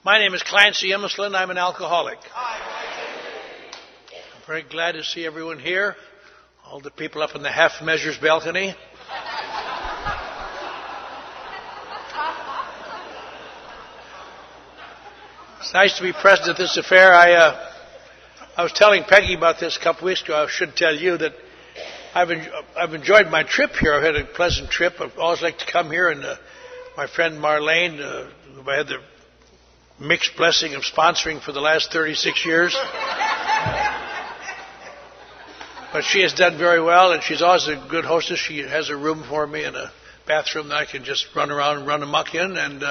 My name is Clancy. I'm an alcoholic. I'm very glad to see everyone here, all the people up in the half measures balcony. It's nice to be present at this affair. I was telling Peggy about this a couple weeks ago. I should tell you that I've enjoyed my trip here. I've had a pleasant trip. I've always liked to come here, and my friend Marlene, who I had the mixed blessing of sponsoring for the last 36 years. But she has done very well, and she's always a good hostess. She has a room for me and a bathroom that I can just run around and run amok in, and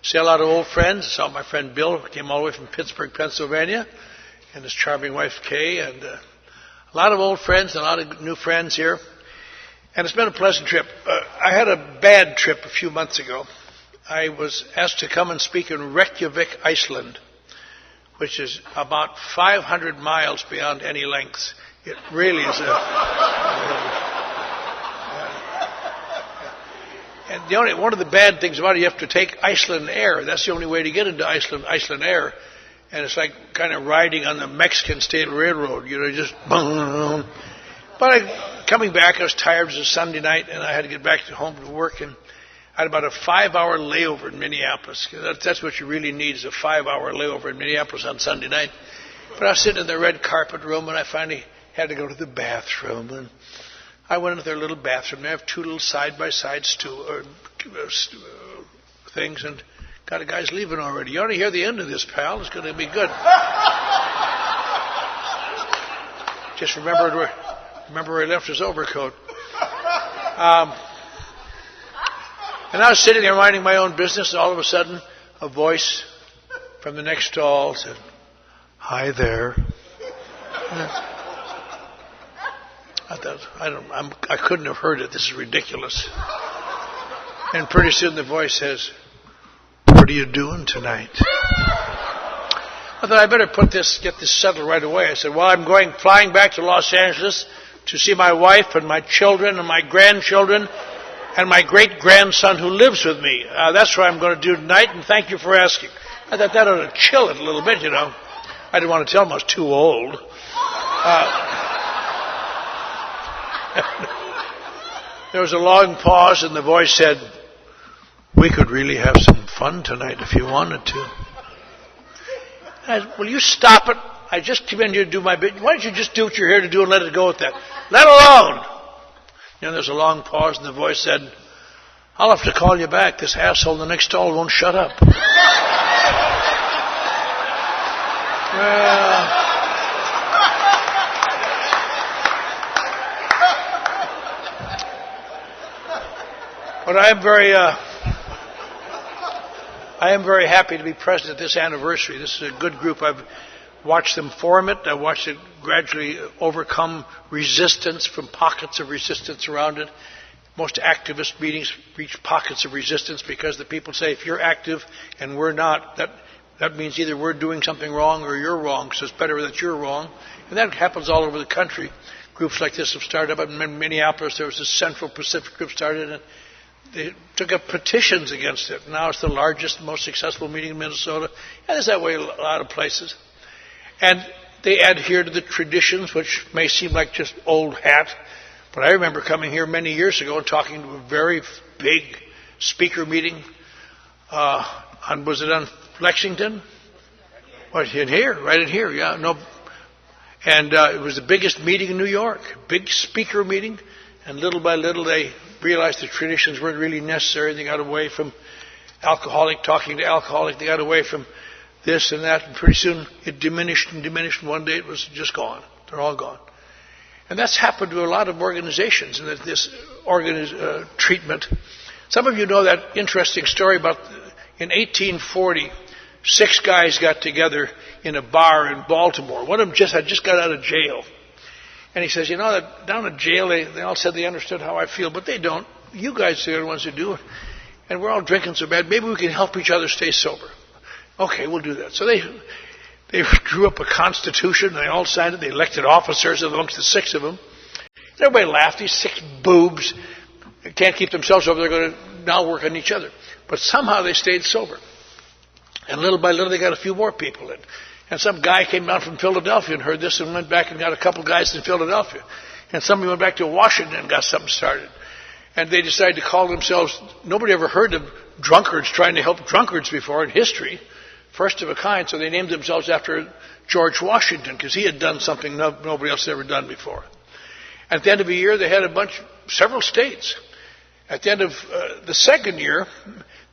see a lot of old friends. I saw my friend Bill, who came all the way from Pittsburgh, Pennsylvania, and his charming wife Kay, and a lot of old friends and a lot of new friends here. And it's been a pleasant trip. I had a bad trip a few months ago. I was asked to come and speak in Reykjavik, Iceland, which is about 500 miles beyond any length. It really is and one of the bad things about it, you have to take Iceland Air. That's the only way to get into Iceland Air. And it's like kind of riding on the Mexican State Railroad, just boom. But coming back, I was tired. It was a Sunday night, and I had to get back to home to work. And I had about a 5-hour layover in Minneapolis. That's what you really need, is a 5-hour layover in Minneapolis on Sunday night. But I was sitting in the red carpet room, and I finally had to go to the bathroom. And I went into their little bathroom. They have two little side-by-side things, and got a guy's leaving already. You ought to hear the end of this, pal. It's going to be good. Just remember where he left his overcoat. And I was sitting there minding my own business, and all of a sudden, a voice from the next stall said, "Hi there." I thought, I couldn't have heard it. This is ridiculous. And pretty soon the voice says, "What are you doing tonight?" I thought I better get this settled right away. I said, "Well, I'm flying back to Los Angeles to see my wife and my children and my grandchildren and my great-grandson who lives with me. That's what I'm going to do tonight, and thank you for asking." I thought that ought to chill it a little bit, I didn't want to tell him I was too old. There was a long pause, and the voice said, "We could really have some fun tonight if you wanted to." I said, "Will you stop it? I just came in here to do my bit. Why don't you just do what you're here to do and let it go at that? Let alone." There's a long pause, and the voice said, "I'll have to call you back. This asshole in the next stall won't shut up." But I am very happy to be present at this anniversary. This is a good group. I've watched them form it. I've watched it gradually overcome resistance from pockets of resistance around it. Most activist meetings reach pockets of resistance because the people say, if you're active and we're not, that means either we're doing something wrong or you're wrong, so it's better that you're wrong. And that happens all over the country. Groups like this have started up in Minneapolis. There was a Central Pacific group started, and they took up petitions against it. Now it's the largest, most successful meeting in Minnesota. And it's that way in a lot of places. And they adhere to the traditions, which may seem like just old hat. But I remember coming here many years ago and talking to a very big speaker meeting. Was it on Lexington? What, in here? Right in here, yeah. No. And it was the biggest meeting in New York. Big speaker meeting. And little by little they realized the traditions weren't really necessary. They got away from alcoholic talking to alcoholic. They got away from this and that. And pretty soon it diminished and diminished. And one day it was just gone. They're all gone. And that's happened to a lot of organizations in this treatment. Some of you know that interesting story about in 1840, 6 guys got together in a bar in Baltimore. One of them had just got out of jail. And he says, that down at jail, they all said they understood how I feel, but they don't. You guys are the ones who do it. And we're all drinking so bad, maybe we can help each other stay sober. Okay, we'll do that. So they drew up a constitution, they all signed it, they elected officers amongst the 6 of them. Everybody laughed, these 6 boobs can't keep themselves sober, they're going to now work on each other. But somehow they stayed sober. And little by little, they got a few more people in. And some guy came down from Philadelphia and heard this and went back and got a couple guys in Philadelphia. And somebody went back to Washington and got something started. And they decided to call themselves, nobody ever heard of drunkards trying to help drunkards before in history, first of a kind, so they named themselves after George Washington, because he had done something nobody else had ever done before. At the end of a year, they had several states. At the end of the second year,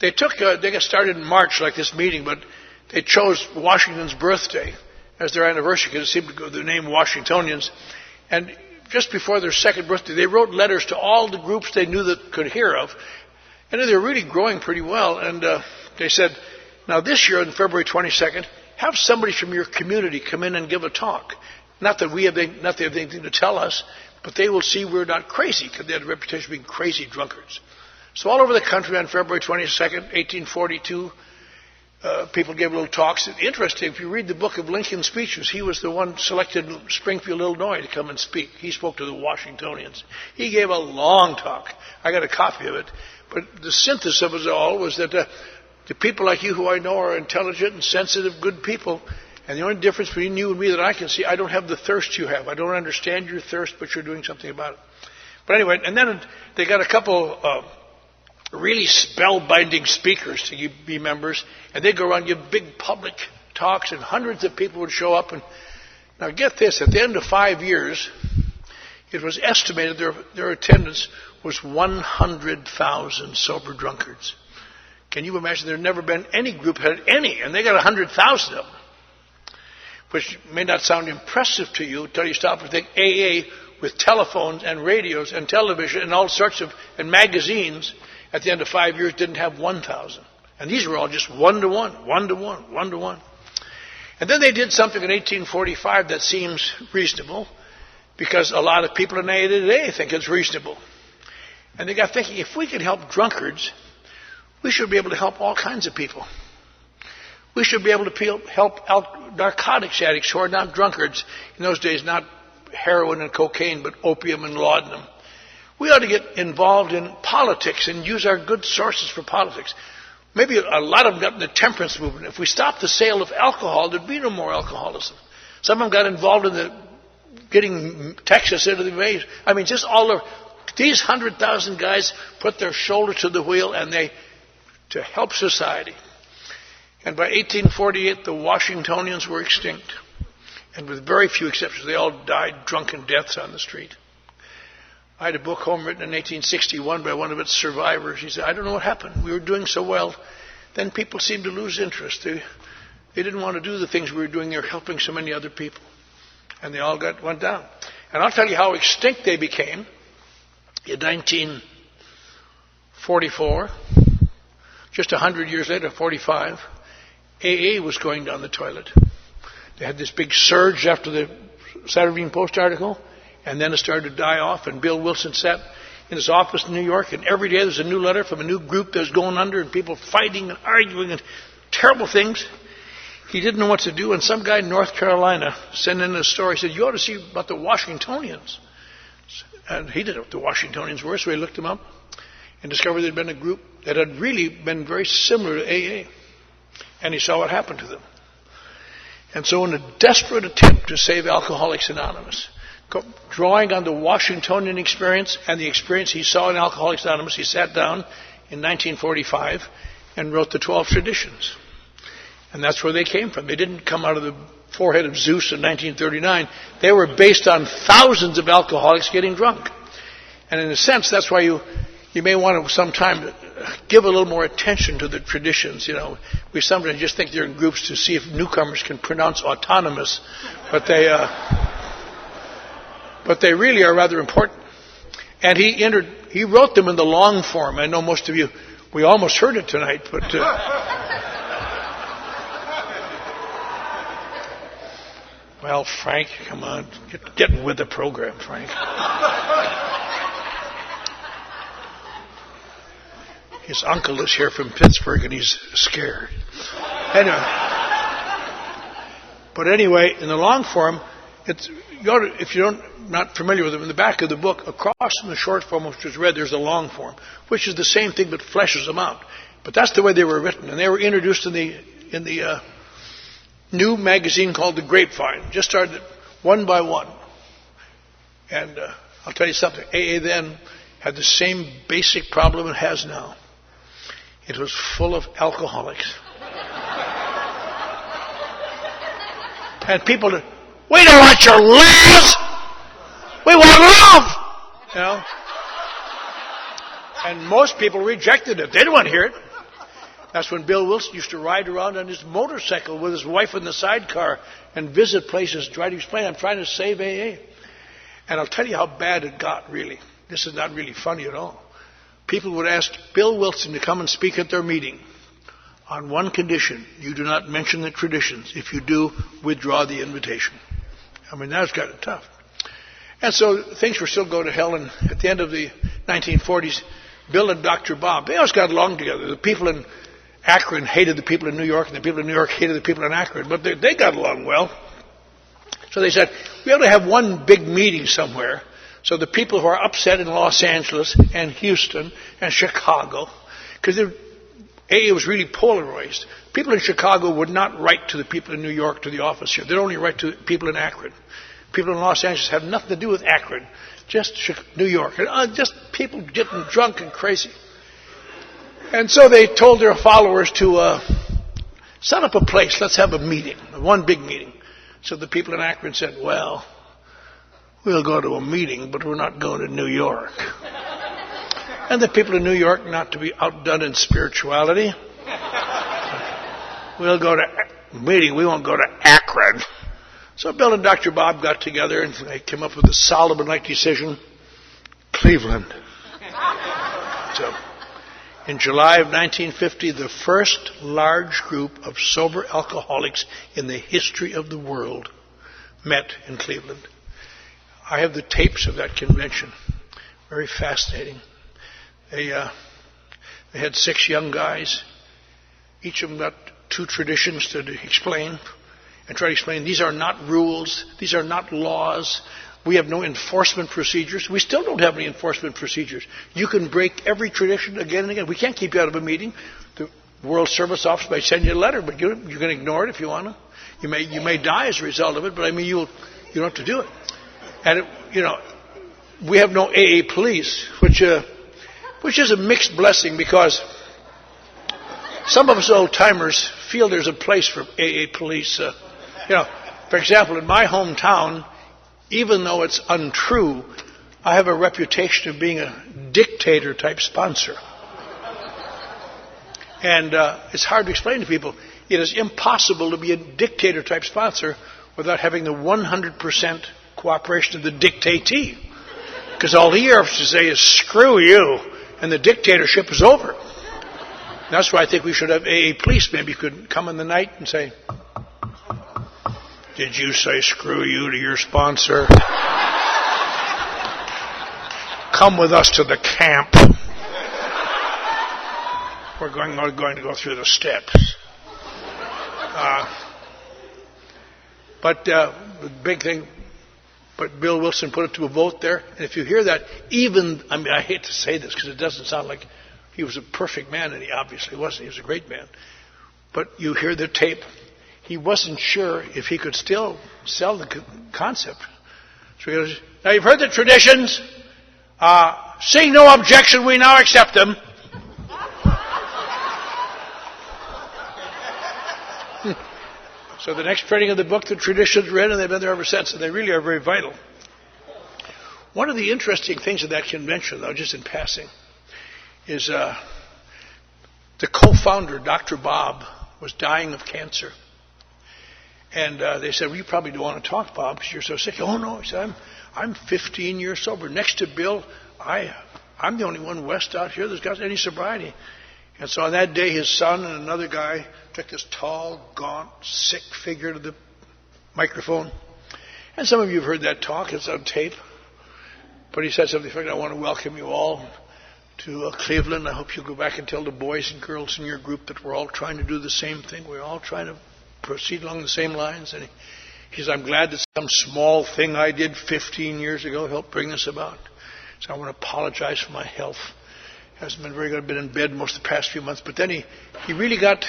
they got started in March like this meeting, but they chose Washington's birthday as their anniversary because it seemed to go the name Washingtonians. And just before their second birthday, they wrote letters to all the groups they knew that could hear of. And they were really growing pretty well. And they said, now this year on February 22nd, have somebody from your community come in and give a talk. Not that they have anything to tell us, but they will see we're not crazy, because they had a reputation of being crazy drunkards. So all over the country on February 22nd, 1842, people gave little talks. Interesting, if you read the book of Lincoln's speeches, he was the one selected in Springfield, Illinois to come and speak. He spoke to the Washingtonians. He gave a long talk. I got a copy of it. But the synthesis of it all was that the people like you who I know are intelligent and sensitive, good people. And the only difference between you and me that I can see, I don't have the thirst you have. I don't understand your thirst, but you're doing something about it. But anyway, and then they got a couple really spellbinding speakers to be members, and they'd go around and give big public talks, and hundreds of people would show up. And now get this, at the end of 5 years, it was estimated their attendance was 100,000 sober drunkards. Can you imagine? There had never been any group had any, and they got 100,000 of them, which may not sound impressive to you until you stop and think AA with telephones and radios and television and all sorts of, and magazines, at the end of 5 years didn't have 1,000. And these were all just 1-to-1, 1-to-1, 1-to-1. And then they did something in 1845 that seems reasonable, because a lot of people in AA today think it's reasonable. And they got thinking, if we can help drunkards, we should be able to help all kinds of people. We should be able to help narcotics addicts who are not drunkards. In those days, not heroin and cocaine, but opium and laudanum. We ought to get involved in politics and use our good sources for politics. Maybe a lot of them got in the temperance movement. If we stopped the sale of alcohol, there'd be no more alcoholism. Some of them got involved in getting Texas into the base. I mean, just these 100,000 guys put their shoulder to the wheel and to help society. And by 1848, the Washingtonians were extinct. And with very few exceptions, they all died drunken deaths on the street. I had a book home written in 1861 by one of its survivors. He said, I don't know what happened. We were doing so well. Then people seemed to lose interest. They didn't want to do the things we were doing. They were helping so many other people. And they all went down. And I'll tell you how extinct they became. In 1944, just 100 years later, 45, AA was going down the toilet. They had this big surge after the Saturday Evening Post article, and then it started to die off, and Bill Wilson sat in his office in New York, and every day there's a new letter from a new group that was going under, and people fighting and arguing and terrible things. He didn't know what to do, and some guy in North Carolina sent in a story. He said, you ought to see about the Washingtonians. And he didn't know what the Washingtonians were, so he looked them up and discovered there had been a group that had really been very similar to AA. And he saw what happened to them. And so in a desperate attempt to save Alcoholics Anonymous, drawing on the Washingtonian experience and the experience he saw in Alcoholics Anonymous, he sat down in 1945 and wrote the 12 traditions. And that's where they came from. They didn't come out of the forehead of Zeus in 1939. They were based on thousands of alcoholics getting drunk. And in a sense, that's why you may want to sometime give a little more attention to the traditions. You know, we sometimes just think they're in groups to see if newcomers can pronounce autonomous, but they really are rather important. And he wrote them in the long form. I know most of you, we almost heard it tonight, but well, Frank, come on, get with the program, Frank. His uncle is here from Pittsburgh, and he's scared. Anyway, in the long form, if you're not familiar with them, in the back of the book, across from the short form, which was read, there's the long form, which is the same thing but fleshes them out. But that's the way they were written, and they were introduced in the in the new magazine called The Grapevine. Just started one by one. And I'll tell you something. AA then had the same basic problem it has now. It was full of alcoholics. And people, we don't want your lies. We want love. You know? And most people rejected it. They didn't want to hear it. That's when Bill Wilson used to ride around on his motorcycle with his wife in the sidecar and visit places, try to explain, I'm trying to save AA. And I'll tell you how bad it got, really. This is not really funny at all. People would ask Bill Wilson to come and speak at their meeting on one condition: you do not mention the traditions. If you do, withdraw the invitation. I mean, that's kind of tough. And so things were still going to hell, and at the end of the 1940s, Bill and Dr. Bob, they always got along together. The people in Akron hated the people in New York, and the people in New York hated the people in Akron, but they got along well. So they said, we ought to have one big meeting somewhere, so the people who are upset in Los Angeles and Houston and Chicago, because AA was really polarized. People in Chicago would not write to the people in New York to the office here. They'd only write to people in Akron. People in Los Angeles have nothing to do with Akron, just New York. And just people getting drunk and crazy. And so they told their followers to set up a place. Let's have a meeting, one big meeting. So the people in Akron said, well, we'll go to a meeting, but we're not going to New York. And the people in New York, not to be outdone in spirituality, we'll go to a meeting, we won't go to Akron. So Bill and Dr. Bob got together and they came up with a Solomon-like decision: Cleveland. So in July of 1950, the first large group of sober alcoholics in the history of the world met in Cleveland. I have the tapes of that convention. Very fascinating. They had 6 young guys. Each of them got 2 traditions to explain and try to explain these are not rules. These are not laws. We have no enforcement procedures. We still don't have any enforcement procedures. You can break every tradition again and again. We can't keep you out of a meeting. The World Service Office may send you a letter, but you can ignore it if you want to. You may die as a result of it, but I mean you don't have to do it. And we have no AA police, which is a mixed blessing, because some of us old-timers feel there's a place for AA police. For example, in my hometown, even though it's untrue, I have a reputation of being a dictator-type sponsor. And it's hard to explain to people. It is impossible to be a dictator-type sponsor without having the 100% cooperation of the dictatee. Because all he has to say is, screw you, and the dictatorship is over. That's why I think we should have AA police. Maybe you could come in the night and say, did you say screw you to your sponsor? Come with us to the camp. We're going to go through the steps. But the big thing, but Bill Wilson put it to a vote there. And if you hear that, I hate to say this because it doesn't sound like he was a perfect man, and he obviously wasn't. He was a great man. But you hear the tape. He wasn't sure if he could still sell the concept. So he goes, now you've heard the traditions. Seeing no objection, we now accept them. So the next printing of the book, the traditions read, and they've been there ever since, and they really are very vital. One of the interesting things of that convention, though, just in passing, is the co-founder, Dr. Bob, was dying of cancer. And they said, well, you probably don't want to talk, Bob, because you're so sick. Oh, no. He said, I'm 15 years sober. Next to Bill, I'm the only one west out here that's got any sobriety. And so on that day, his son and another guy took this tall, gaunt, sick figure to the microphone. And some of you have heard that talk. It's on tape. But he said something like, I want to welcome you all to Cleveland. I hope you'll go back and tell the boys and girls in your group that we're all trying to do the same thing. We're all trying to proceed along the same lines. And he says, I'm glad that some small thing I did 15 years ago helped bring this about. So I want to apologize for my health. Hasn't been very good. I've been in bed most of the past few months. But then he really got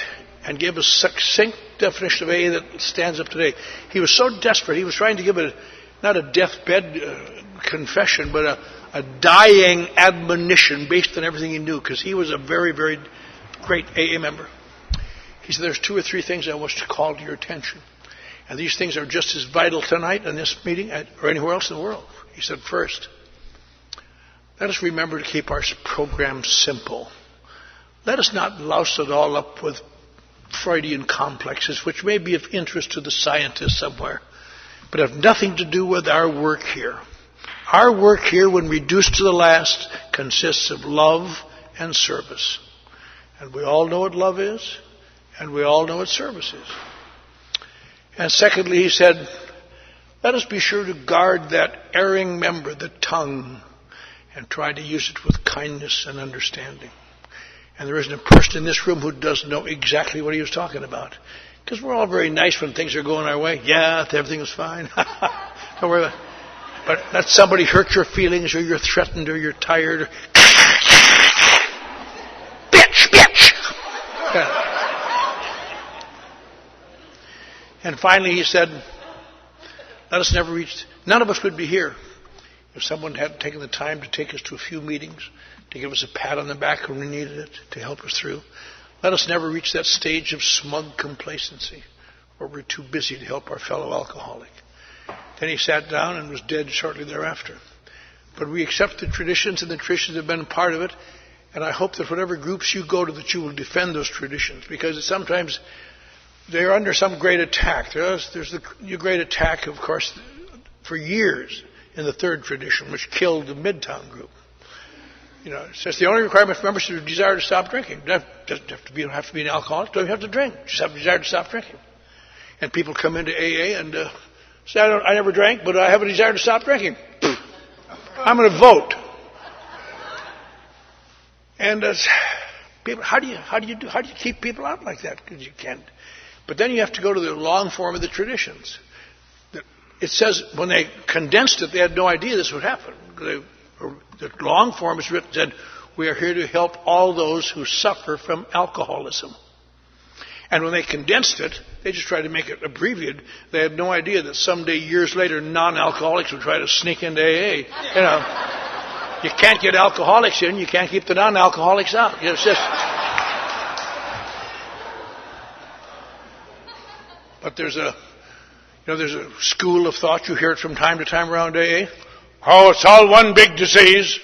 and gave a succinct definition of AA that stands up today. He was so desperate, he was trying to give not a deathbed confession, but a dying admonition based on everything he knew, because he was a very, very great AA member. He said, there's 2 or 3 things I wish to call to your attention. And these things are just as vital tonight in this meeting or anywhere else in the world. He said, first, let us remember to keep our program simple. Let us not louse it all up with Freudian complexes, which may be of interest to the scientists somewhere, but have nothing to do with our work here. Our work here, when reduced to the last, consists of love and service. And we all know what love is, and we all know what service is. And secondly, he said, let us be sure to guard that erring member, the tongue, and try to use it with kindness and understanding. And there isn't a person in this room who doesn't know exactly what he was talking about. Because we're all very nice when things are going our way. Yeah, everything is fine. Don't worry about it. But let somebody hurt your feelings, or you're threatened, or you're tired. Or bitch! Yeah. And finally he said, none of us would be here if someone hadn't taken the time to take us to a few meetings, to give us a pat on the back when we needed it, to help us through. Let us never reach that stage of smug complacency where we're too busy to help our fellow alcoholic. Then he sat down and was dead shortly thereafter. But we accept the traditions, and the traditions have been a part of it. And I hope that whatever groups you go to, that you will defend those traditions, because sometimes they're under some great attack. There's the great attack, of course, for years in the third tradition, which killed the Midtown group. It says the only requirement for members is a desire to stop drinking. You don't have to be an alcoholic. Don't have to drink. Just have a desire to stop drinking. And people come into AA and say, I never drank, but I have a desire to stop drinking. I'm going to vote. And people, how do you keep people out like that? Because you can't. But then you have to go to the long form of the traditions. It says when they condensed it, they had no idea this would happen. The long form is written, said, we are here to help all those who suffer from alcoholism. And when they condensed it, they just tried to make it abbreviated. They had no idea that someday, years later, non-alcoholics would try to sneak into AA. You can't get alcoholics in, you can't keep the non-alcoholics out. It's just. But there's a school of thought, you hear it from time to time around AA. Oh, it's all one big disease.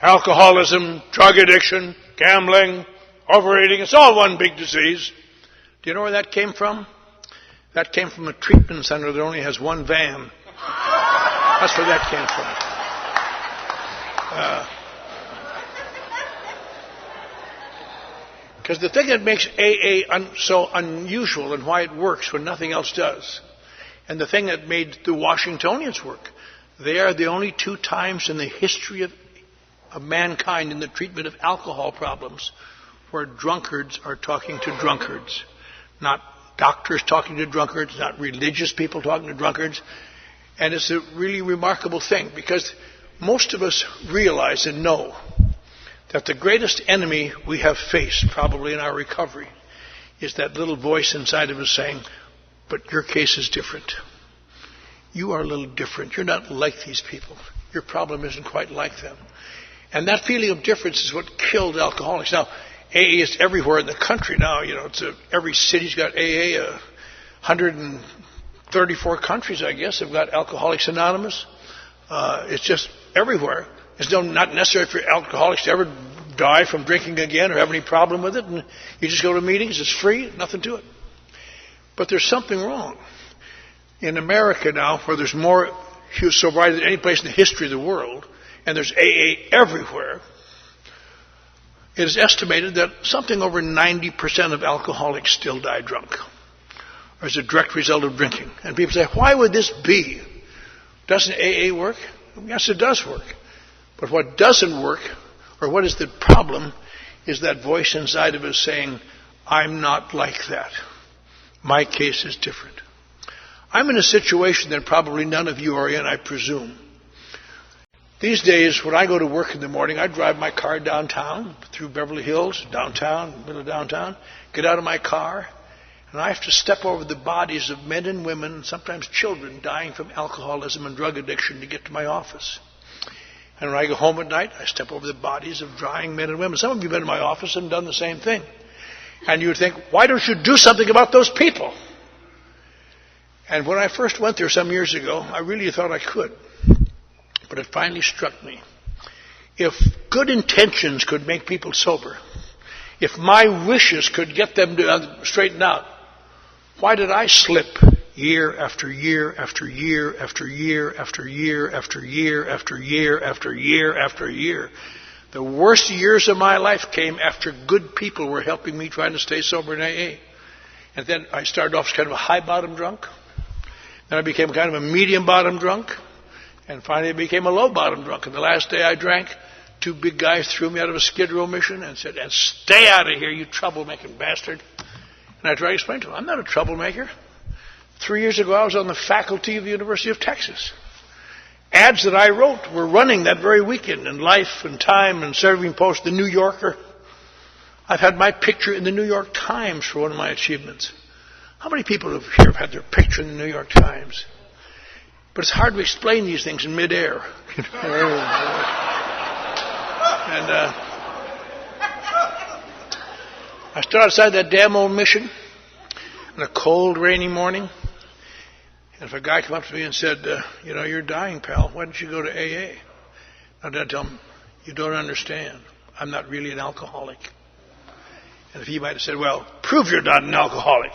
Alcoholism, drug addiction, gambling, overeating, it's all one big disease. Do you know where that came from? That came from a treatment center that only has one van. That's where that came from. Because the thing that makes AA so unusual and why it works when nothing else does, and the thing that made the Washingtonians work, they are the only 2 times in the history of mankind in the treatment of alcohol problems where drunkards are talking to drunkards. Not doctors talking to drunkards, not religious people talking to drunkards. And it's a really remarkable thing, because most of us realize and know that the greatest enemy we have faced probably in our recovery is that little voice inside of us saying, but your case is different. You are a little different. You're not like these people. Your problem isn't quite like them. And that feeling of difference is what killed alcoholics. Now, AA is everywhere in the country now. Every city's got AA. 134 countries, I guess, have got Alcoholics Anonymous. It's just everywhere. It's not necessary for alcoholics to ever die from drinking again or have any problem with it. And you just go to meetings. It's free. Nothing to it. But there's something wrong. In America now, where there's more sobriety than any place in the history of the world, and there's AA everywhere, it is estimated that something over 90% of alcoholics still die drunk, or as a direct result of drinking. And people say, why would this be? Doesn't AA work? Yes, it does work. But what doesn't work, or what is the problem, is that voice inside of us saying, I'm not like that. My case is different. I'm in a situation that probably none of you are in, I presume. These days, when I go to work in the morning, I drive my car downtown, through Beverly Hills, downtown, middle of downtown, get out of my car, and I have to step over the bodies of men and women, and sometimes children, dying from alcoholism and drug addiction to get to my office. And when I go home at night, I step over the bodies of dying men and women. Some of you have been in my office and done the same thing. And you would think, why don't you do something about those people? And when I first went there some years ago, I really thought I could. But it finally struck me. If good intentions could make people sober, if my wishes could get them to straighten out, why did I slip year after year after year after year after year after year after year after year after year? The worst years of my life came after good people were helping me trying to stay sober in AA. And then I started off as kind of a high-bottom drunk. Then I became kind of a medium-bottom drunk. And finally I became a low-bottom drunk. And the last day I drank, two big guys threw me out of a Skid Row mission and said, "And stay out of here, you troublemaking bastard." And I tried to explain to them, I'm not a troublemaker. 3 years ago I was on the faculty of the University of Texas. Ads that I wrote were running that very weekend in Life and Time and Serving Post, the New Yorker. I've had my picture in the New York Times for one of my achievements. How many people here have had their picture in the New York Times? But it's hard to explain these things in midair. And I stood outside that damn old mission on a cold, rainy morning. And if a guy came up to me and said, you're dying, pal, why don't you go to AA? I'd tell him, you don't understand. I'm not really an alcoholic. And if he might have said, well, prove you're not an alcoholic,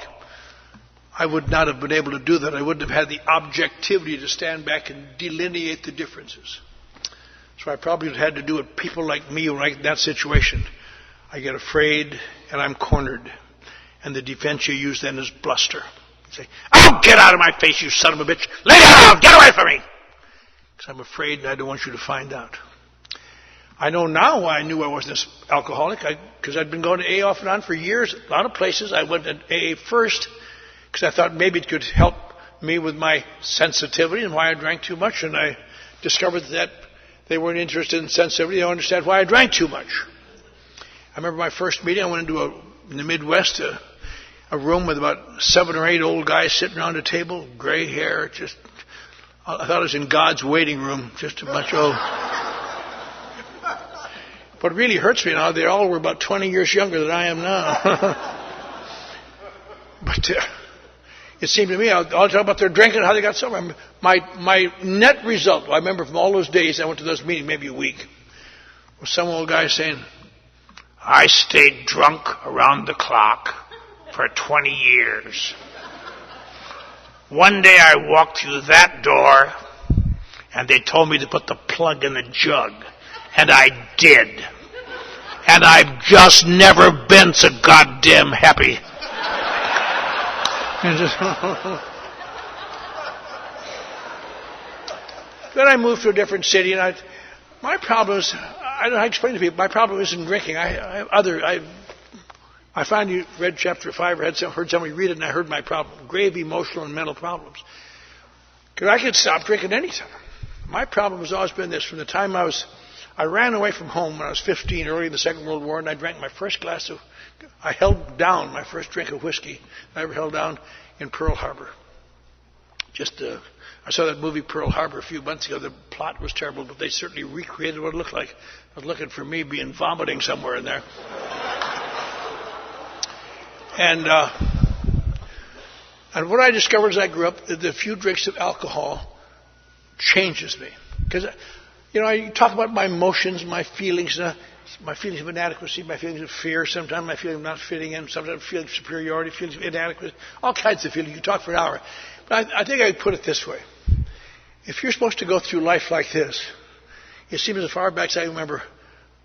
I would not have been able to do that. I wouldn't have had the objectivity to stand back and delineate the differences. So I probably would have had to do it people like me who are in that situation. I get afraid and I'm cornered. And the defense you use then is bluster. You say, "Oh, get out of my face, you son of a bitch. Lay down, get away from me." Because I'm afraid and I don't want you to find out. I know now why I knew I wasn't an alcoholic. Because I'd been going to AA off and on for years. A lot of places. I went to AA first because I thought maybe it could help me with my sensitivity and why I drank too much. And I discovered that they weren't interested in sensitivity. They don't understand why I drank too much. I remember my first meeting. I went into in the Midwest, a room with about 7 or 8 old guys sitting around a table, gray hair. I thought I was in God's waiting room, just a bunch of old. What really hurts me now, they all were about 20 years younger than I am now. But it seemed to me, I'll talk about their drinking and how they got sober. My net result, I remember from all those days I went to those meetings, maybe a week, was some old guy saying, "I stayed drunk around the clock for 20 years. One day I walked through that door and they told me to put the plug in the jug. And I did. And I've just never been so goddamn happy." Then I moved to a different city, and my problem is, I don't know how to explain to people, my problem isn't drinking. I find you read chapter 5 or heard somebody read it, and I heard my problem, grave emotional and mental problems. Because I could stop drinking anytime. My problem has always been this. From the time I ran away from home when I was 15, early in the Second World War, and I drank my first I held down my first drink of whiskey I ever held down in Pearl Harbor. I saw that movie Pearl Harbor a few months ago. The plot was terrible, but they certainly recreated what it looked like. I was looking for me vomiting somewhere in there. And what I discovered as I grew up, that the few drinks of alcohol changes me. Because, I talk about my emotions, my feelings of inadequacy, my feelings of fear, sometimes my feeling of not fitting in, sometimes feeling of superiority, feelings of inadequacy, all kinds of feelings. You talk for an hour. But I think I'd put it this way. If you're supposed to go through life like this, it seems as far back as I remember,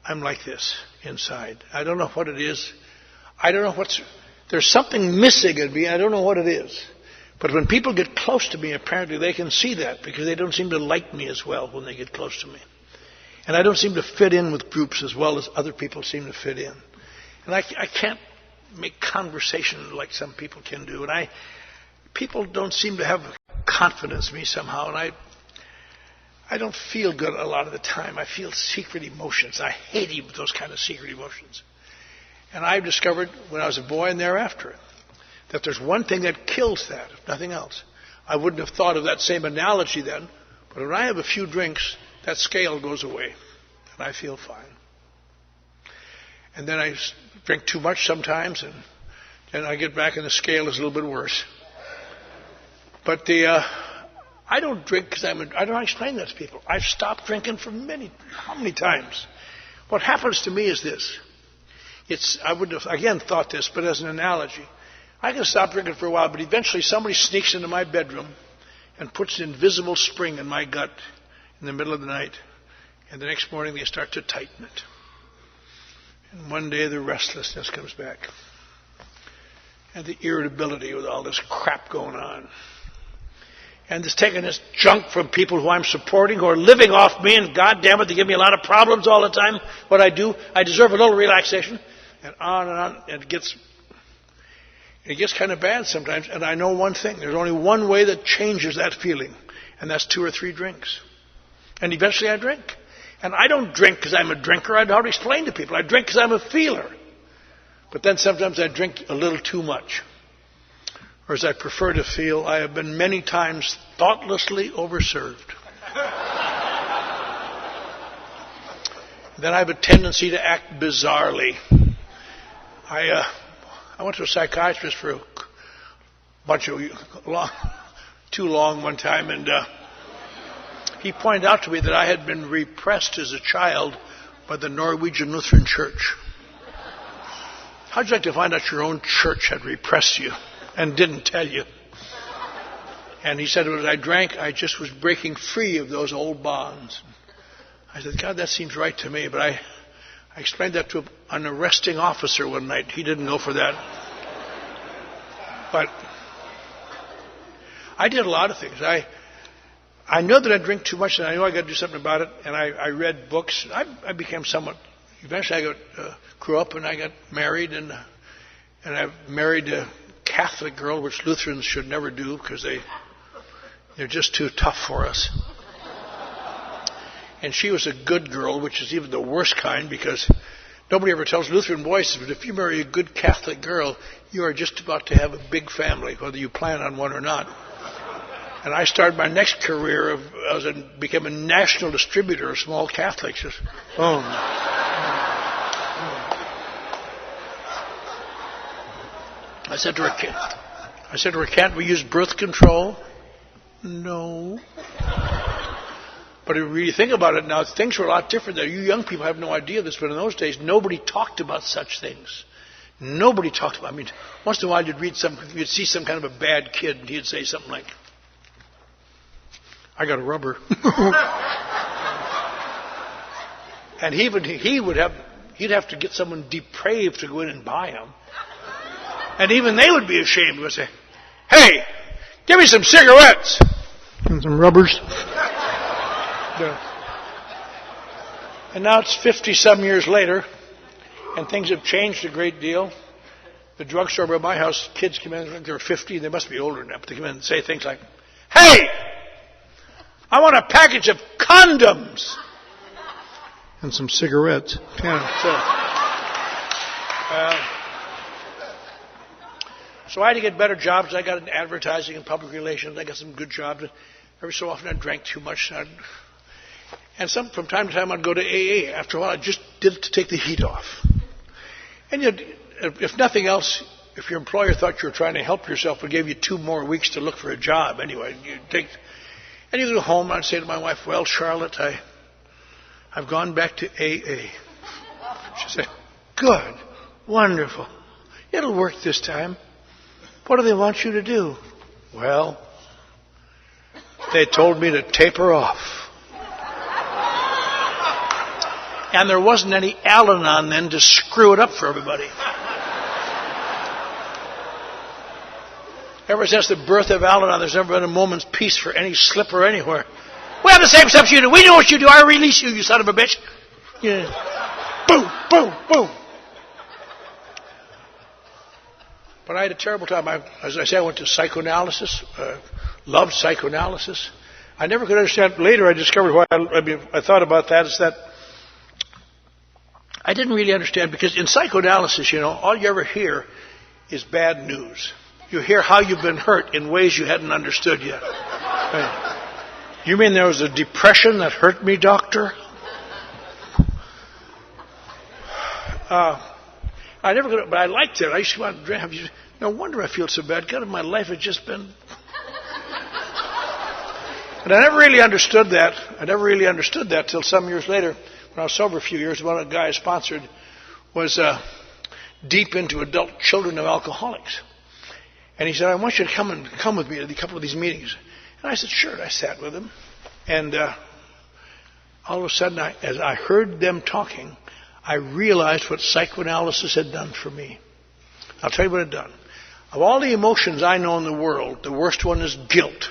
I'm like this inside. I don't know what it is. I don't know there's something missing in me. I don't know what it is. But when people get close to me, apparently they can see that because they don't seem to like me as well when they get close to me. And I don't seem to fit in with groups as well as other people seem to fit in. And I can't make conversation like some people can do. And people don't seem to have confidence in me somehow. And I don't feel good a lot of the time. I feel secret emotions. I hate those kind of secret emotions. And I've discovered when I was a boy and thereafter that there's one thing that kills that, if nothing else. I wouldn't have thought of that same analogy then, but when I have a few drinks, that scale goes away, and I feel fine. And then I drink too much sometimes, and then I get back and the scale is a little bit worse. But I don't drink because I don't explain that to people. I've stopped drinking for how many times? What happens to me is this. I wouldn't have, again, thought this, but as an analogy. I can stop drinking for a while, but eventually somebody sneaks into my bedroom and puts an invisible spring in my gut in the middle of the night. And the next morning they start to tighten it. And one day the restlessness comes back. And the irritability with all this crap going on. And just taking this junk from people who I'm supporting, who are living off me, and God damn it, they give me a lot of problems all the time. What I do, I deserve a little relaxation. And on, and it gets kind of bad sometimes. And I know one thing. There's only one way that changes that feeling. And that's 2 or 3 drinks. And eventually I drink. And I don't drink because I'm a drinker. I'd already explain to people. I drink because I'm a feeler. But then sometimes I drink a little too much. Or as I prefer to feel, I have been many times thoughtlessly overserved. Then I have a tendency to act bizarrely. I went to a psychiatrist for too long one time, and he pointed out to me that I had been repressed as a child by the Norwegian Lutheran Church. How'd you like to find out your own church had repressed you and didn't tell you? And he said, when I drank, I just was breaking free of those old bonds. I said, God, that seems right to me, but I explained that to an arresting officer one night. He didn't go for that. But I did a lot of things. I know that I drink too much, and I know I got to do something about it. And I read books. I became somewhat. Eventually, I grew up and I got married, and I married a Catholic girl, which Lutherans should never do because they're just too tough for us. And she was a good girl, which is even the worst kind, because nobody ever tells Lutheran boys, but if you marry a good Catholic girl, you are just about to have a big family, whether you plan on one or not. And I started my next career became a national distributor of small Catholics. Just boom. I said to her, can't we use birth control? No. But if you really think about it now, things were a lot different there. You young people have no idea this, but in those days, nobody talked about such things. Nobody talked about. I mean, once in a while you'd see some kind of a bad kid, and he'd say something like, "I got a rubber," and he'd have to get someone depraved to go in and buy him, and even they would be ashamed. Would say, "Hey, give me some cigarettes and some rubbers." And now it's 50-some years later, and things have changed a great deal. The drugstore by my house, kids come in, they're 50, they must be older now, but they come in and say things like, "Hey, I want a package of condoms and some cigarettes." So I had to get better jobs. I got in advertising and public relations. I got some good jobs. Every so often I drank too much. And from time to time I'd go to AA. After a while I just did it to take the heat off. And if nothing else, if your employer thought you were trying to help yourself, it gave you 2 more weeks to look for a job anyway. And you go home and I'd say to my wife, "Well, Charlotte, I've gone back to AA." She'd say, "Good, wonderful. It'll work this time. What do they want you to do?" "Well, they told me to taper off." And there wasn't any Al-Anon then to screw it up for everybody. Ever since the birth of Al-Anon, there's never been a moment's peace for any slipper anywhere. "We have the same stuff you do. We know what you do. I release you, you son of a bitch." Yeah. Boom, boom, boom. But I had a terrible time. As I say, I went to psychoanalysis, loved psychoanalysis. I never could understand. Later I discovered why I thought about that is that I didn't really understand, because in psychoanalysis, all you ever hear is bad news. You hear how you've been hurt in ways you hadn't understood yet. You mean there was a depression that hurt me, doctor? I never could, but I liked it. I used to go out and drink. No wonder I feel so bad. God, my life had just been. But I never really understood that. I never really understood that till some years later, when I was sober a few years. One of the guys I sponsored was deep into adult children of alcoholics, and he said, "I want you to come with me to a couple of these meetings." And I said, "Sure." And I sat with him, and all of a sudden, as I heard them talking, I realized what psychoanalysis had done for me. I'll tell you what it had done. Of all the emotions I know in the world, the worst one is guilt.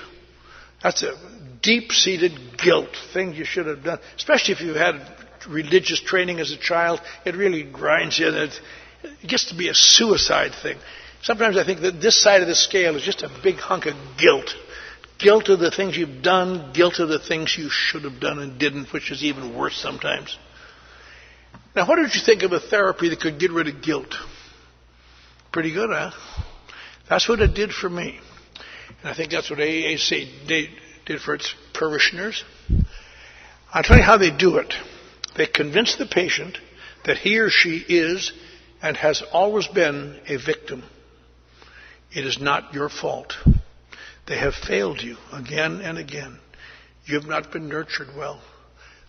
That's a deep-seated guilt, things you should have done, especially if you had religious training as a child. It really grinds you. It gets to be a suicide thing. Sometimes I think that this side of the scale is just a big hunk of guilt. Guilt of the things you've done, guilt of the things you should have done and didn't, which is even worse sometimes. Now, what did you think of a therapy that could get rid of guilt? Pretty good, huh? That's what it did for me. And I think that's what AAC did for its parishioners. I'll tell you how they do it. They convince the patient that he or she is and has always been a victim. It is not your fault. They have failed you again and again. You have not been nurtured well.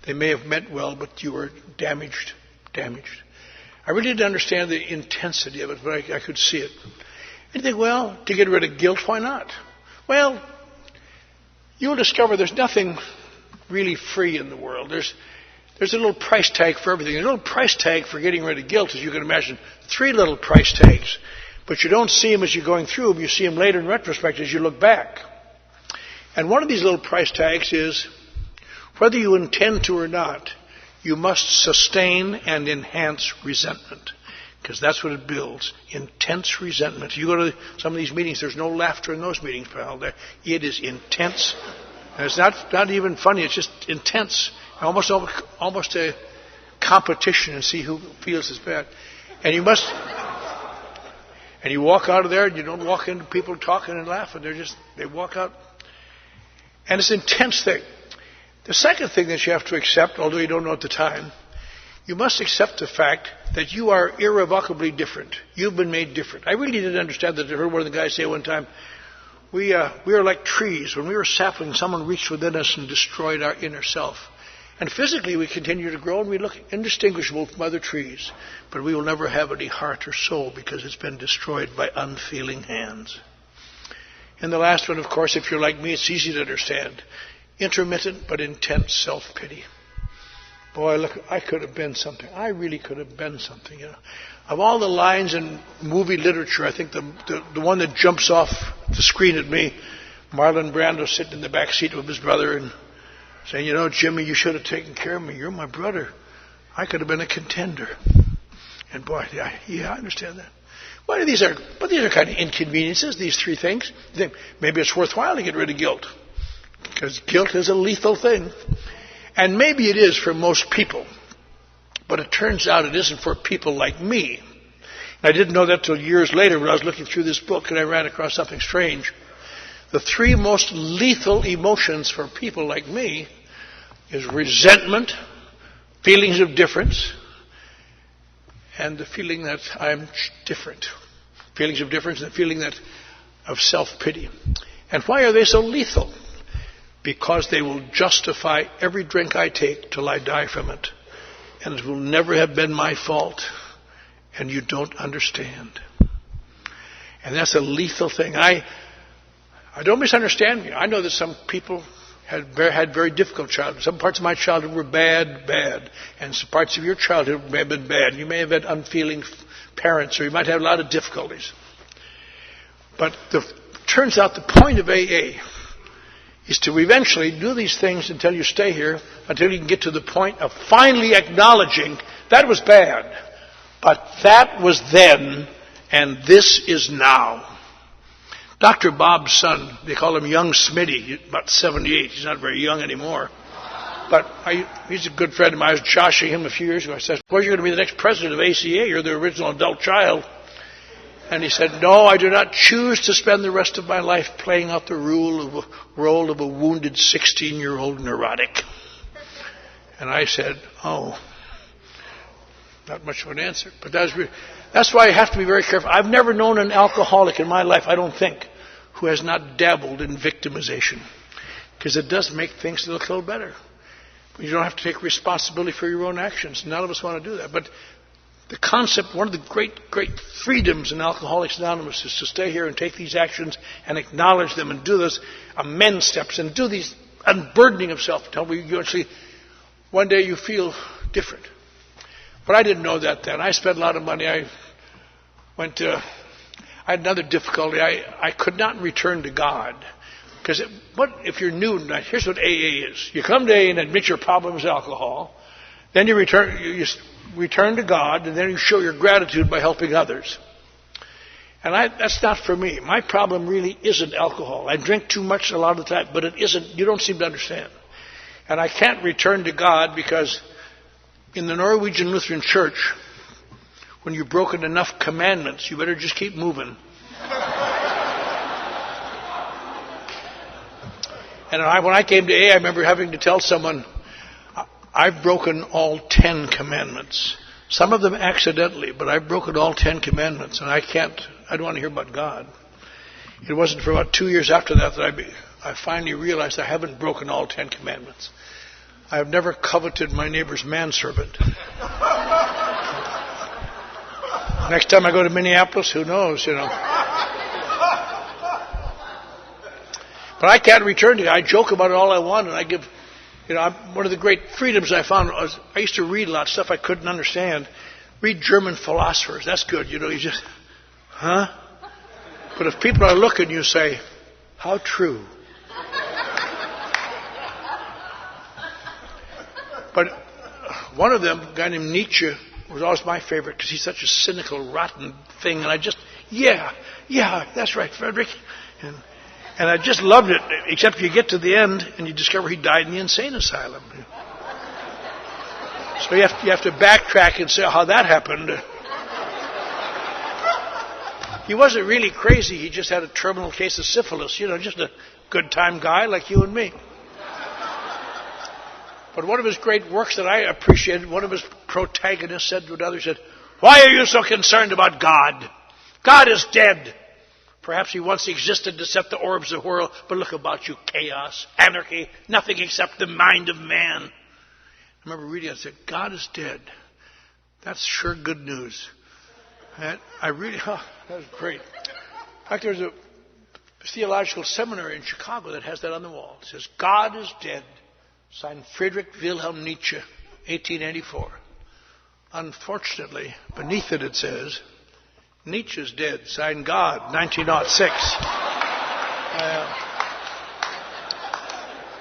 They may have meant well, but you were damaged. I really didn't understand the intensity of it, but I could see it. And you think, well, to get rid of guilt, why not? Well, you'll discover there's nothing really free in the world. There's a little price tag for everything. A little price tag for getting rid of guilt, as you can imagine. 3 little price tags. But you don't see them as you're going through them. You see them later in retrospect as you look back. And one of these little price tags is, whether you intend to or not, you must sustain and enhance resentment. Because that's what it builds. Intense resentment. If you go to some of these meetings, there's no laughter in those meetings, pal. It is intense. And it's not even funny. It's just intense. Almost a competition and see who feels as bad. And you walk out of there and you don't walk into people talking and laughing. They walk out. And it's an intense thing. The second thing that you have to accept, although you don't know at the time, you must accept the fact that you are irrevocably different. You've been made different. I really didn't understand that. I heard one of the guys say one time, we are like trees. When we were saplings, someone reached within us and destroyed our inner self. And physically we continue to grow and we look indistinguishable from other trees. But we will never have any heart or soul because it's been destroyed by unfeeling hands. And the last one, of course, if you're like me, it's easy to understand. Intermittent but intense self-pity. Boy, look, I could have been something. I really could have been something. Of all the lines in movie literature, I think the one that jumps off the screen at me, Marlon Brando sitting in the back seat with his brother and saying, Jimmy, you should have taken care of me. You're my brother. I could have been a contender. And boy, yeah, I understand that. But these are kind of inconveniences, these 3 things. You think maybe it's worthwhile to get rid of guilt. Because guilt is a lethal thing. And maybe it is for most people. But it turns out it isn't for people like me. And I didn't know that till years later when I was looking through this book and I ran across something strange. The 3 most lethal emotions for people like me is resentment, feelings of difference, and the feeling that I'm different. Feelings of difference and the feeling of self-pity. And why are they so lethal? Because they will justify every drink I take till I die from it. And it will never have been my fault. And you don't understand. And that's a lethal thing. I don't misunderstand me. I know that some people had very difficult childhood. Some parts of my childhood were bad. And some parts of your childhood may have been bad. You may have had unfeeling parents, or you might have a lot of difficulties. But turns out the point of AA is to eventually do these things until you stay here, until you can get to the point of finally acknowledging that was bad, but that was then, and this is now. Dr. Bob's son, they call him Young Smitty, about 78. He's not very young anymore. But he's a good friend of mine. I was joshing him a few years ago. I said, well, you're going to be the next president of ACA. You're the original adult child. And he said, no, I do not choose to spend the rest of my life playing out the role of a wounded 16-year-old neurotic. And I said, oh, not much of an answer. But that's why I have to be very careful. I've never known an alcoholic in my life, I don't think, who has not dabbled in victimization. Because it does make things look a little better. You don't have to take responsibility for your own actions. None of us want to do that. But the concept, one of the great freedoms in Alcoholics Anonymous is to stay here and take these actions and acknowledge them and do those amend steps and do these unburdening of self until you actually, one day you feel different. But I didn't know that then. I spent a lot of money. I had another difficulty. I could not return to God. Because if you're new tonight, here's what AA is. You come to AA and admit your problem is alcohol. Then you return to God, and then you show your gratitude by helping others. And that's not for me. My problem really isn't alcohol. I drink too much a lot of the time, but it isn't. You don't seem to understand. And I can't return to God because in the Norwegian Lutheran Church, when you've broken enough commandments, you better just keep moving. And when I came to AA, I remember having to tell someone, I've broken all 10 commandments. Some of them accidentally, but I've broken all 10 commandments, and I don't want to hear about God. It wasn't for about 2 years after that I finally realized I haven't broken all 10 commandments. I have never coveted my neighbor's manservant. Next time I go to Minneapolis, who knows, But I can't return to it. I joke about it all I want, and I give, one of the great freedoms I found was I used to read a lot of stuff I couldn't understand. Read German philosophers. That's good. You just, huh? But if people are looking, you say, how true. But one of them, a guy named Nietzsche, was always my favorite because he's such a cynical, rotten thing. And I just, yeah, that's right, Frederick. And I just loved it, except you get to the end and you discover he died in the insane asylum. So you have to backtrack and say how that happened. He wasn't really crazy. He just had a terminal case of syphilis. Just a good time guy like you and me. But one of his great works that I appreciated, one of his protagonists said to another, why are you so concerned about God? God is dead. Perhaps he once existed to set the orbs of the world, but look about you, chaos, anarchy, nothing except the mind of man. I remember reading it and said, God is dead. That's sure good news. And that was great. In fact, there's a theological seminary in Chicago that has that on the wall. It says, God is dead. Signed Friedrich Wilhelm Nietzsche, 1884. Unfortunately, beneath it says, Nietzsche's dead. Signed God, 1906.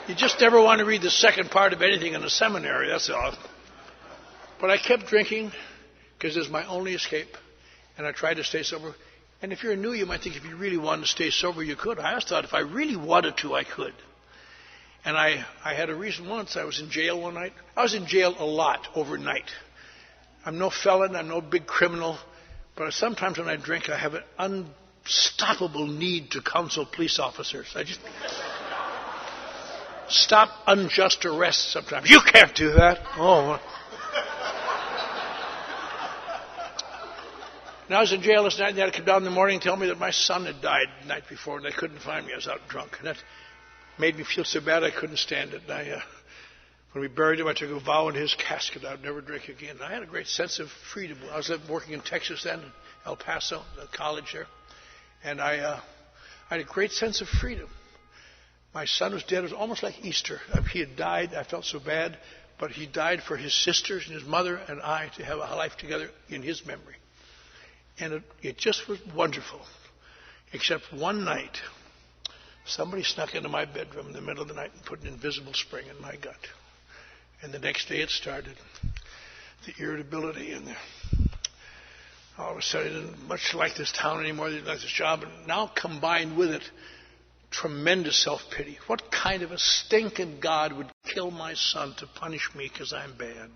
You just never want to read the second part of anything in a seminary, that's all. But I kept drinking because it was my only escape. And I tried to stay sober. And if you're new, you might think if you really wanted to stay sober, you could. I always thought if I really wanted to, I could. And I had a reason once. I was in jail one night. I was in jail a lot overnight. I'm no felon. I'm no big criminal. But sometimes when I drink, I have an unstoppable need to counsel police officers. I just stop unjust arrests sometimes. You can't do that. Oh. And I was in jail this night, and they had to come down in the morning and tell me that my son had died the night before, and they couldn't find me. I was out drunk. And that made me feel so bad I couldn't stand it. And when we buried him, I took a vow in his casket I'd never drink again. And I had a great sense of freedom. I was working in Texas then, in El Paso, the college there. And I had a great sense of freedom. My son was dead. It was almost like Easter. He had died. I felt so bad. But he died for his sisters and his mother and I to have a life together in his memory. And it just was wonderful. Except one night, somebody snuck into my bedroom in the middle of the night and put an invisible spring in my gut. And the next day it started. The irritability and All of a sudden, he didn't much like this town anymore. He didn't like this job. And now combined with it, tremendous self-pity. What kind of a stinking God would kill my son to punish me because I'm bad?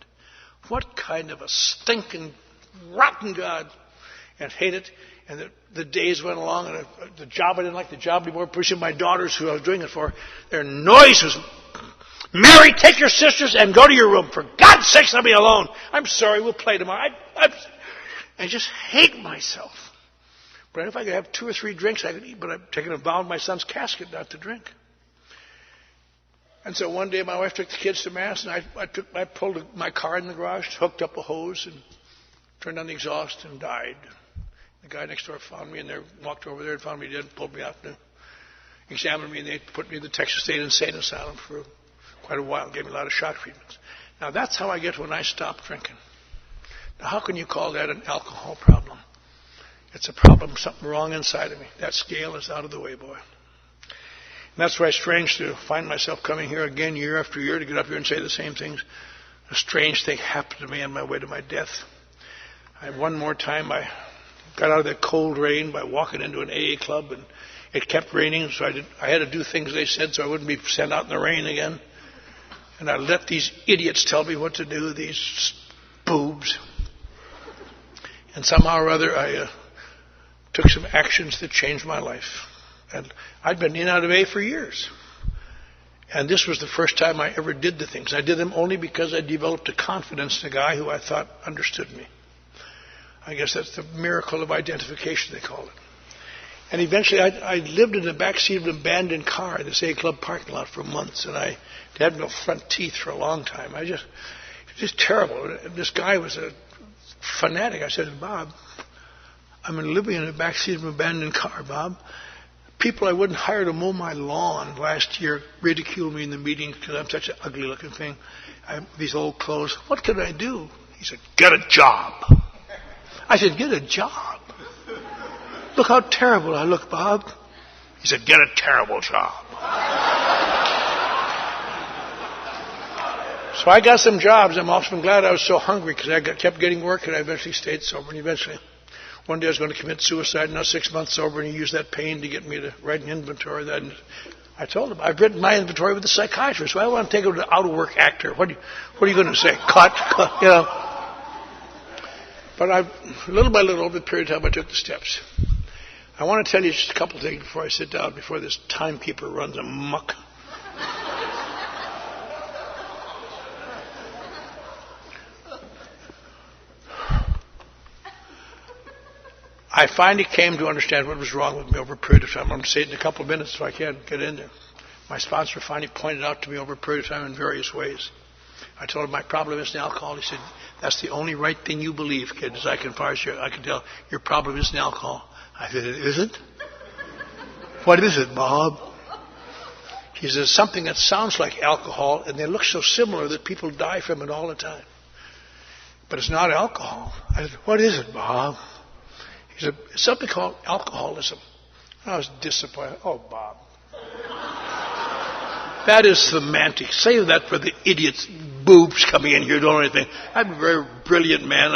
What kind of a stinking, rotten God? And hate it. And the days went along, and the job, I didn't like the job anymore. Pushing my daughters, who I was doing it for, their noise was, Mary, take your sisters and go to your room. For God's sakes, let me alone. I'm sorry, we'll play tomorrow. I just hate myself. But if I could have 2 or 3 drinks, I could eat. But I've taken a vow in my son's casket not to drink. And so one day my wife took the kids to Mass, and I pulled my car in the garage, hooked up a hose, and turned on the exhaust and died. The guy next door found me, and they walked over there and found me dead, pulled me out and examined me, and they put me in the Texas State Insane Asylum for quite a while, gave me a lot of shock treatments. Now that's how I get when I stop drinking. Now how can you call that an alcohol problem? It's a problem, something wrong inside of me. That scale is out of the way, boy. And that's why it's strange to find myself coming here again year after year to get up here and say the same things. A strange thing happened to me on my way to my death. One more time I got out of that cold rain by walking into an AA club, and it kept raining, so I had to do things they said so I wouldn't be sent out in the rain again. And I let these idiots tell me what to do, these boobs. And somehow or other I took some actions that changed my life. And I'd been in and out of AA for years. And this was the first time I ever did the things. I did them only because I developed a confidence in a guy who I thought understood me. I guess that's the miracle of identification, they call it. And eventually I lived in the back seat of an abandoned car in this AA club parking lot for months, and I had no front teeth for a long time. It was just terrible. This guy was a fanatic. I said, Bob, I'm living in the back seat of an abandoned car, Bob. People I wouldn't hire to mow my lawn last year ridiculed me in the meeting because I'm such an ugly-looking thing. I have these old clothes. What can I do? He said, get a job. I said, get a job? Look how terrible I look, Bob. He said, get a terrible job. So I got some jobs. I'm often glad I was so hungry because I kept getting work, and I eventually stayed sober. And eventually, one day I was going to commit suicide, now 6 months sober, and he used that pain to get me to write an inventory. And I told him, I've written my inventory with a psychiatrist. Well, I want to take him to an out-of-work actor. What are you going to say? Cut, you know. But little by little, over the period of time, I took the steps. I want to tell you just a couple of things before I sit down, before this timekeeper runs amok. I finally came to understand what was wrong with me over a period of time. I'm going to say it in a couple of minutes if I can get in there. My sponsor finally pointed out to me over a period of time in various ways. I told him my problem isn't alcohol. He said, that's the only right thing you believe, kid, as I can tell. Your problem isn't alcohol. I said, it isn't? What is it, Bob? He says, something that sounds like alcohol, and they look so similar that people die from it all the time. But it's not alcohol. I said, what is it, Bob? He said, it's something called alcoholism. I was disappointed. Oh, Bob. That is semantics. Save that for the idiots, boobs coming in here doing anything. I'm a very brilliant man.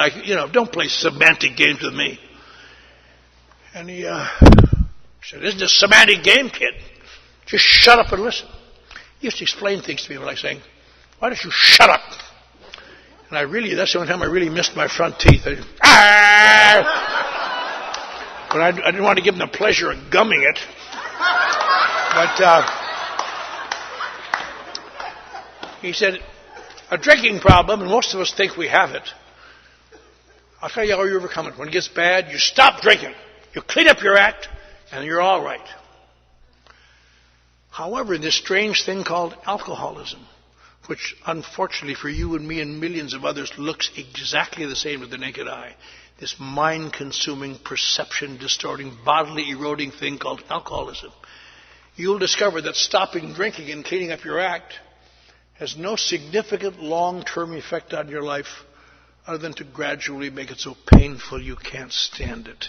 Don't play semantic games with me. And he said, isn't this a semantic game, kid? Just shut up and listen. He used to explain things to me like saying, why don't you shut up? And that's the only time I really missed my front teeth. But I didn't want to give him the pleasure of gumming it. But he said, a drinking problem, and most of us think we have it. I'll tell you how you overcome it. When it gets bad, you stop drinking. You clean up your act, and you're all right. However, this strange thing called alcoholism, which unfortunately for you and me and millions of others looks exactly the same with the naked eye, this mind-consuming, perception-distorting, bodily eroding thing called alcoholism, you'll discover that stopping drinking and cleaning up your act has no significant long-term effect on your life other than to gradually make it so painful you can't stand it.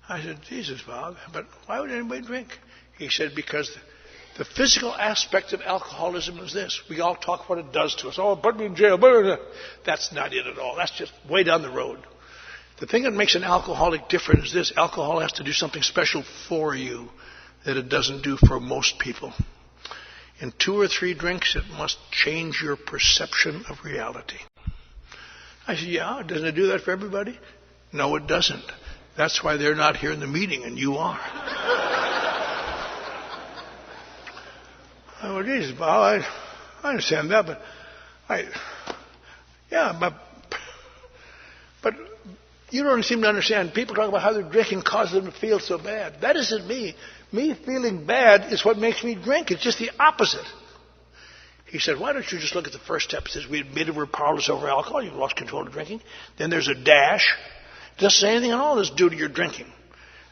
I said, Jesus, Bob, but why would anybody drink? He said, because the physical aspect of alcoholism is this. We all talk what it does to us. Oh, put me in jail. That's not it at all. That's just way down the road. The thing that makes an alcoholic different is this: alcohol has to do something special for you that it doesn't do for most people. In 2 or 3 drinks, it must change your perception of reality. I said, yeah, doesn't it do that for everybody? No, it doesn't. That's why they're not here in the meeting and you are. Oh, Jesus, Bob, I understand that, but but you don't seem to understand. People talk about how their drinking causes them to feel so bad. That isn't me. Me feeling bad is what makes me drink. It's just the opposite. He said, why don't you just look at the first step? It says, we admitted we're powerless over alcohol. You've lost control of drinking. Then there's a dash. It doesn't say anything at all that's due to your drinking.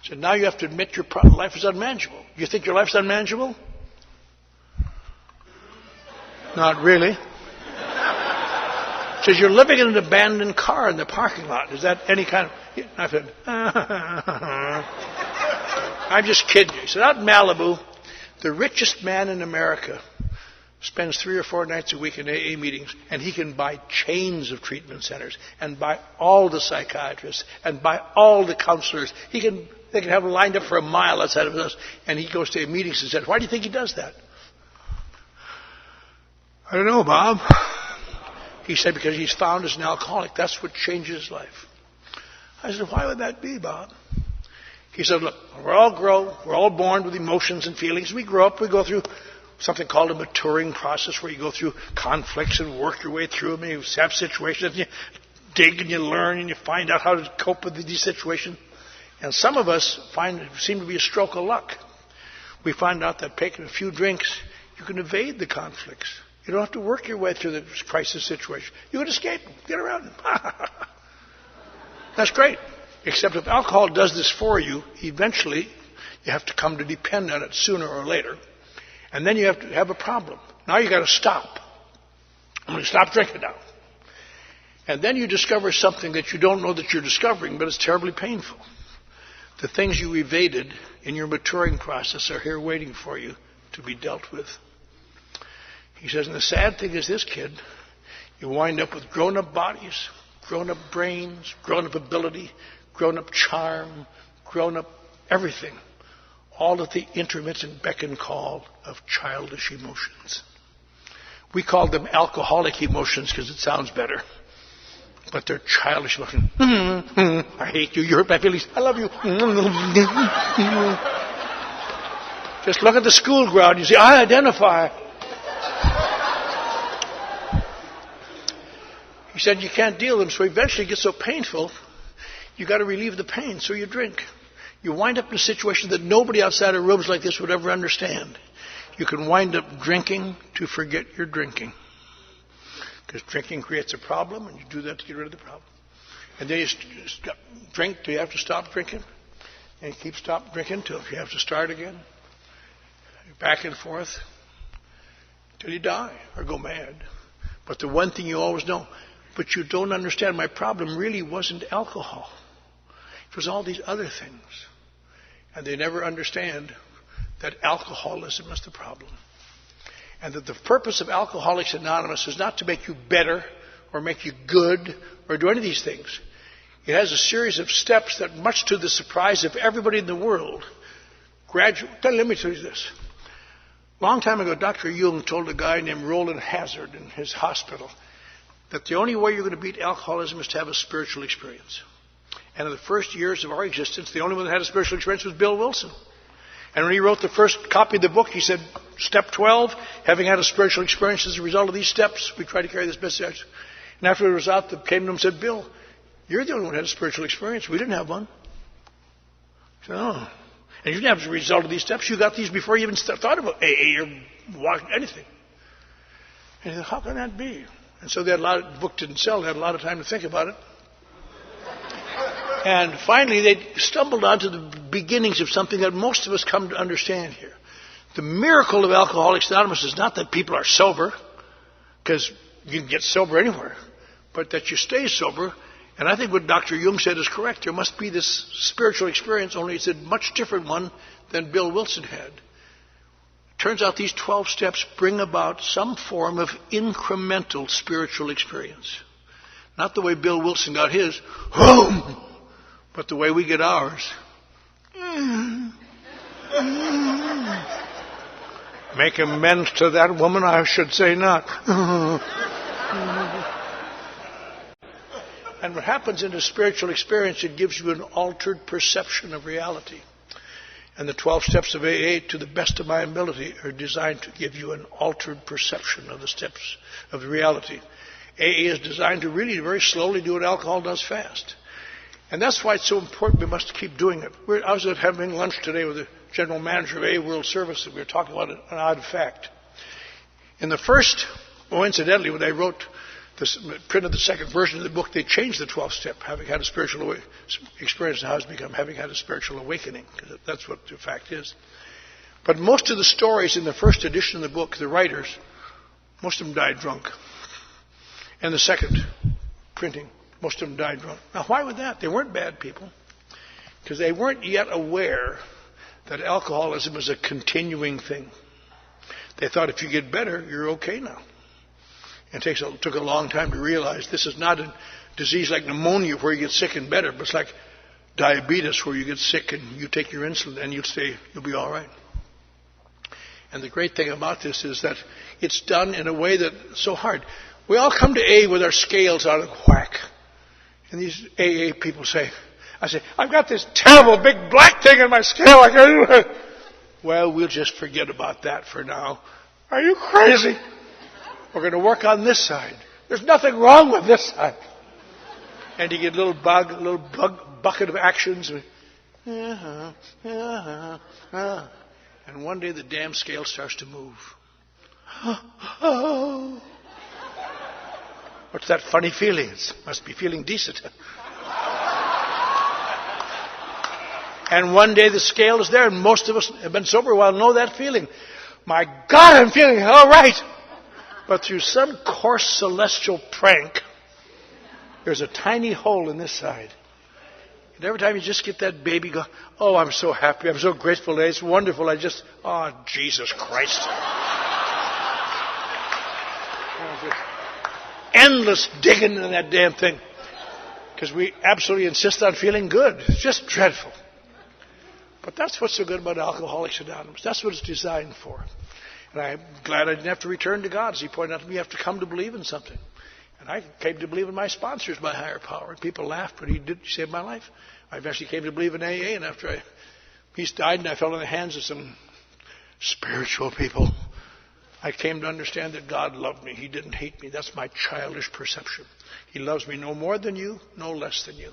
He said, now you have to admit your life is unmanageable. You think your life's unmanageable? Not really. It says, you're living in an abandoned car in the parking lot. Is that any kind of... I said, I'm just kidding you. He said, out in Malibu, the richest man in America spends 3 or 4 nights a week in AA meetings, and he can buy chains of treatment centers and buy all the psychiatrists and buy all the counselors. They can have them lined up for a mile outside of us, and he goes to meetings and says, why do you think he does that? I don't know, Bob. He said, because he's found as an alcoholic. That's what changes his life. I said, why would that be, Bob? He said, look, we're all born with emotions and feelings. We grow up, we go through something called a maturing process where you go through conflicts and work your way through them. And you have situations and you dig and you learn and you find out how to cope with these situations. And some of us seem to be a stroke of luck. We find out that taking a few drinks, you can evade the conflicts. You don't have to work your way through the crisis situation. You can escape them, get around them. That's great. Except if alcohol does this for you, eventually you have to come to depend on it sooner or later. And then you have to have a problem. Now you got to stop. I'm going to stop drinking now. And then you discover something that you don't know that you're discovering, but it's terribly painful. The things you evaded in your maturing process are here waiting for you to be dealt with. He says, and the sad thing is this, kid, you wind up with grown-up bodies, grown-up brains, grown-up ability, grown-up charm, grown-up everything, all at the intermittent beck and call of childish emotions. We call them alcoholic emotions because it sounds better. But they're childish emotions. I hate you, you hurt my feelings, I love you. Just look at the school ground, you see, I identify. He said you can't deal with them, so eventually it gets so painful, you got to relieve the pain, so you drink. You wind up in a situation that nobody outside of rooms like this would ever understand. You can wind up drinking to forget you're drinking. Because drinking creates a problem, and you do that to get rid of the problem. And then you drink till you have to stop drinking, and you keep stop drinking till you have to start again. Back and forth till you die or go mad. But the one thing you always know, but you don't understand, my problem really wasn't alcohol. It was all these other things. And they never understand that alcoholism is the problem. And that the purpose of Alcoholics Anonymous is not to make you better or make you good or do any of these things. It has a series of steps that, much to the surprise of everybody in the world, let me tell you this. A long time ago, Dr. Jung told a guy named Roland Hazard in his hospital that the only way you're going to beat alcoholism is to have a spiritual experience. And in the first years of our existence, the only one that had a spiritual experience was Bill Wilson. And when he wrote the first copy of the book, he said, step 12, having had a spiritual experience as a result of these steps, we try to carry this message. And after it was out, they came to him and said, Bill, you're the only one who had a spiritual experience. We didn't have one. He said, oh. And you didn't have as a result of these steps. You got these before you even thought about AA or anything. And he said, how can that be? And so they had the book didn't sell. They had a lot of time to think about it. And finally, they stumbled onto the beginnings of something that most of us come to understand here. The miracle of Alcoholics Anonymous is not that people are sober, because you can get sober anywhere, but that you stay sober. And I think what Dr. Jung said is correct. There must be this spiritual experience, only it's a much different one than Bill Wilson had. Turns out these 12 steps bring about some form of incremental spiritual experience. Not the way Bill Wilson got his. But the way we get ours, make amends to that woman, I should say not. And what happens in a spiritual experience, it gives you an altered perception of reality. And the 12 steps of AA, to the best of my ability, are designed to give you an altered perception of the steps of the reality. AA is designed to really very slowly do what alcohol does fast. And that's why it's so important we must keep doing it. I was having lunch today with the general manager of AA World Service, and we were talking about an odd fact. In the first, incidentally, when they printed the second version of the book, they changed the 12th step, having had a spiritual experience, and how it's become having had a spiritual awakening, because that's what the fact is. But most of the stories in the first edition of the book, the writers, most of them died drunk. And the second printing, most of them died drunk. Now, why would that? They weren't bad people, because they weren't yet aware that alcoholism was a continuing thing. They thought if you get better, you're okay now. And it took a long time to realize this is not a disease like pneumonia where you get sick and better, but it's like diabetes where you get sick and you take your insulin and you'll be all right. And the great thing about this is that it's done in a way that's so hard. We all come to AA with our scales out of whack. And these AA people say, I've got this terrible big black thing in my scale. I can't do it. Well, we'll just forget about that for now. Are you crazy? We're going to work on this side. There's nothing wrong with this side. And you get a little bucket of actions. And one day the damn scale starts to move. What's that funny feeling? It must be feeling decent. And one day the scale is there, and most of us have been sober a while know that feeling. My God, I'm feeling all right. But through some coarse celestial prank, there's a tiny hole in this side. And every time you just get that baby go, oh, I'm so happy, I'm so grateful today, it's wonderful, oh, Jesus Christ. Endless digging in that damn thing. Because we absolutely insist on feeling good. It's just dreadful. But that's what's so good about Alcoholics Anonymous. That's what it's designed for. And I'm glad I didn't have to return to God. As he pointed out to me, you have to come to believe in something. And I came to believe in my sponsors by higher power. And people laughed, but he saved my life. I eventually came to believe in AA, and after he died and I fell in the hands of some spiritual people, I came to understand that God loved me. He didn't hate me. That's my childish perception. He loves me no more than you, no less than you.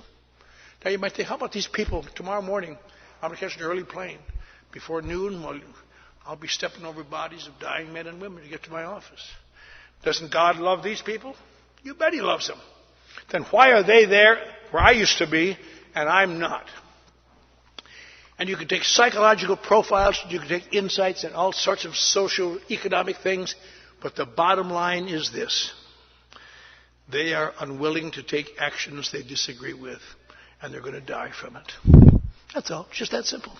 Now you might think, how about these people tomorrow morning? I'm going to catch an early plane. Before noon, I'll be stepping over bodies of dying men and women to get to my office. Doesn't God love these people? You bet he loves them. Then why are they there where I used to be and I'm not? And you can take psychological profiles, you can take insights and all sorts of social, economic things, but the bottom line is this. They are unwilling to take actions they disagree with, and they're going to die from it. That's all. It's just that simple.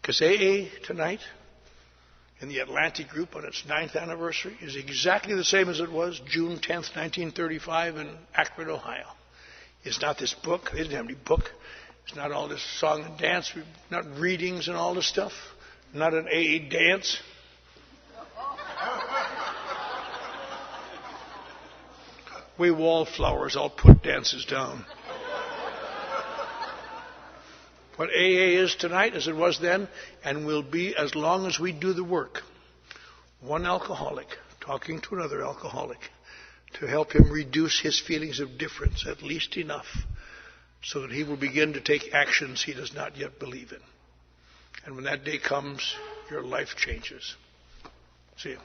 Because AA tonight, in the Atlantic Group on its 9th anniversary, is exactly the same as it was June 10th, 1935 in Akron, Ohio. It's not this book. They didn't have any book. It's not all this song and dance. Not readings and all this stuff. Not an AA dance. We wallflowers all put dances down. What AA is tonight, as it was then, and will be as long as we do the work. One alcoholic talking to another alcoholic to help him reduce his feelings of difference, at least enough, so that he will begin to take actions he does not yet believe in. And when that day comes, your life changes. See you.